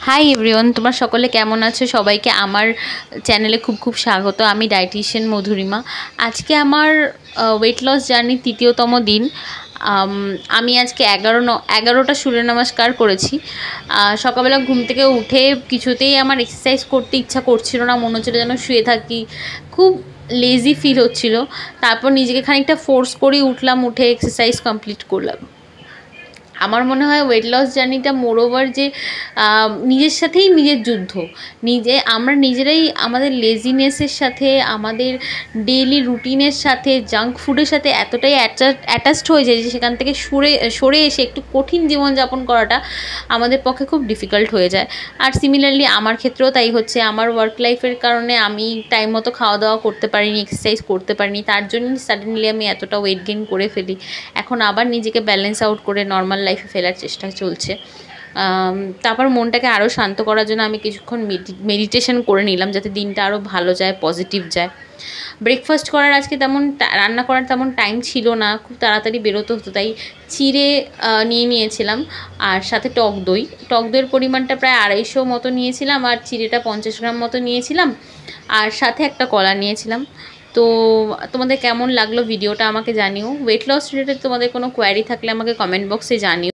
Hi everyone, তোমরা সকলে কেমন আছো? সবাইকে আমার চ্যানেলে খুব খুব স্বাগত। আমি ডায়েটিশিয়ান মধুরিমা। আজকে আমার ওয়েট লস জার্নির তৃতীয়তম দিন। আমি আজকে 11টা সূর্য নমস্কার করেছি। সকালবেলা ঘুম থেকে উঠে কিছুতেই আমার এক্সারসাইজ করতে ইচ্ছা করছিল না, মনে হচ্ছিলো যেন শুয়ে থাকি, খুব লেজি ফিল হচ্ছিল। তারপর নিজেকে খানিকটা ফোর্স করেই উঠলাম, উঠে এক্সারসাইজ কমপ্লিট করলাম। আমার মনে হয় ওয়েট লস জার্নিটা মোরওভার যে নিজের সাথেই নিজের যুদ্ধ। আমরা নিজেরাই আমাদের লেজিনেসের সাথে, আমাদের ডেইলি রুটিনের সাথে, জাঙ্ক ফুডের সাথে এতটাই অ্যাটাচড হয়ে যায় যে সেখান থেকে সরে এসে একটু কঠিন জীবনযাপন করাটা আমাদের পক্ষে খুব ডিফিকাল্ট হয়ে যায়। আর সিমিলারলি আমার ক্ষেত্রেও তাই হচ্ছে। আমার ওয়ার্ক লাইফের কারণে আমি টাইম মতো খাওয়া দাওয়া করতে পারিনি, এক্সারসাইজ করতে পারিনি, তার জন্যই সাডেনলি আমি এতটা ওয়েট গেইন করে ফেলি। এখন আবার নিজেকে ব্যালেন্স আউট করে নর্মাল লাইফে ফেরার চেষ্টা চলছে। তারপর মনটাকে আরও শান্ত করার জন্য আমি কিছুক্ষণ মেডিটেশন করে নিলাম, যাতে দিনটা আরও ভালো যায়, পজিটিভ যায়। ব্রেকফাস্ট করার আজকে রান্না করার তেমন টাইম ছিল না, খুব তাড়াতাড়ি বেরোতে হতো, তাই চিড়ে নিয়েছিলাম, আর সাথে টক দইয়ের পরিমাণটা প্রায় 250 মতো নিয়েছিলাম, আর চিড়েটা 50 গ্রাম মতো নিয়েছিলাম, আর সাথে একটা কলা নিয়েছিলাম। তো তোমাদের কেমন লাগলো ভিডিওটা আমাকে জানিও। ওয়েট লস রিলেটেড তোমাদের কোনো কোয়ারি থাকলে আমাকে কমেন্ট বক্সে জানিও।